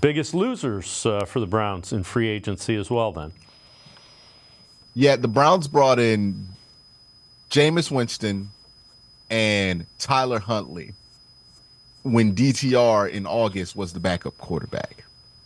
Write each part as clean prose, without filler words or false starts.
biggest losers for the Browns in free agency as well then. Yeah, the Browns brought in Jameis Winston and Tyler Huntley when DTR in August was the backup quarterback.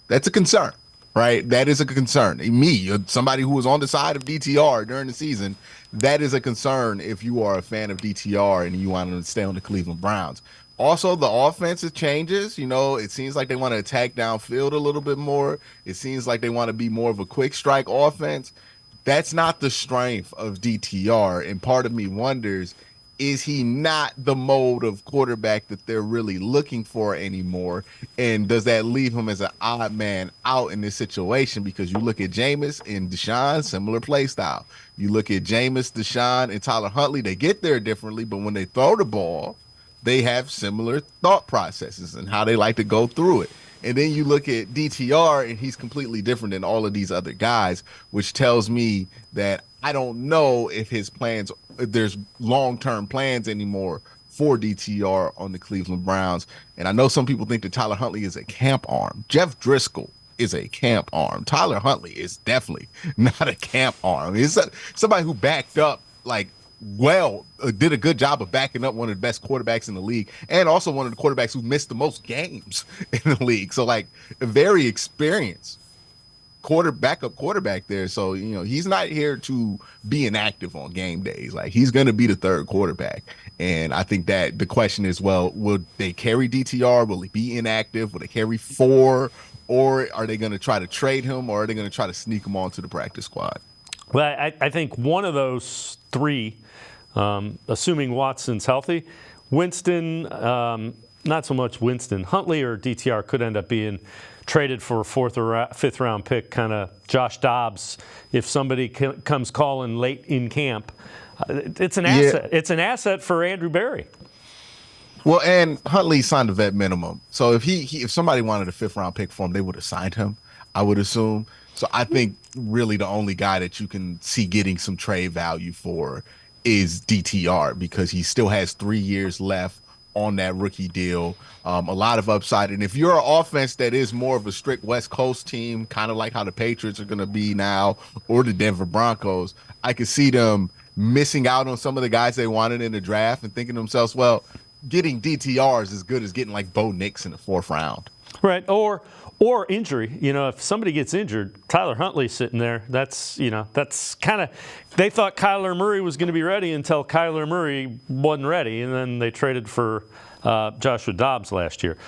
That's a concern, right? That is a concern. Me, somebody who was on the side of DTR during the season, that is a concern if you are a fan of DTR and you want to stay on the Cleveland Browns. Also, the offensive changes. It seems like they want to attack downfield a little bit more. It seems like they want to be more of a quick strike offense. That's not the strength of DTR. And part of me wonders, is he not the mode of quarterback that they're really looking for anymore? And does that leave him as an odd man out in this situation? Because you look at Jameis and Deshaun, similar play style. You look at Jameis, Deshaun, and Tyler Huntley, they get there differently, but when they throw the ball, they have similar thought processes and how they like to go through it. And then you look at DTR, and he's completely different than all of these other guys, which tells me that I don't know if his plans, if there's long-term plans anymore for DTR on the Cleveland Browns. And I know some people think that Tyler Huntley is a camp arm. Jeff Driscoll is a camp arm. Tyler Huntley is definitely not a camp arm. He's somebody who backed up, did a good job of backing up one of the best quarterbacks in the league, and also one of the quarterbacks who missed the most games in the league. So, a very experienced backup quarterback there. So, he's not here to be inactive on game days. He's going to be the third quarterback. And I think that the question is, will they carry DTR? Will he be inactive? Will they carry 4? Or are they going to try to trade him, or are they going to try to sneak him onto the practice squad? Well, I think one of those 3, assuming Watson's healthy, Winston, not so much Winston, Huntley or DTR could end up being traded for a 4th or 5th round pick, kind of Josh Dobbs. If somebody comes calling late in camp, it's an asset. It's an asset for Andrew Berry. Well, and Huntley signed a vet minimum. So if somebody wanted a 5th round pick for him, they would have signed him, I would assume. So I think really the only guy that you can see getting some trade value for is DTR, because he still has 3 years left on that rookie deal. A lot of upside. And if you're an offense that is more of a strict West Coast team, kind of like how the Patriots are going to be now, or the Denver Broncos, I could see them missing out on some of the guys they wanted in the draft and thinking to themselves, well, getting DTR is as good as getting Bo Nix in the 4th round. Right. Or injury. If somebody gets injured, Tyler Huntley's sitting there. That's kind of, they thought Kyler Murray was going to be ready until Kyler Murray wasn't ready, and then they traded for Joshua Dobbs last year.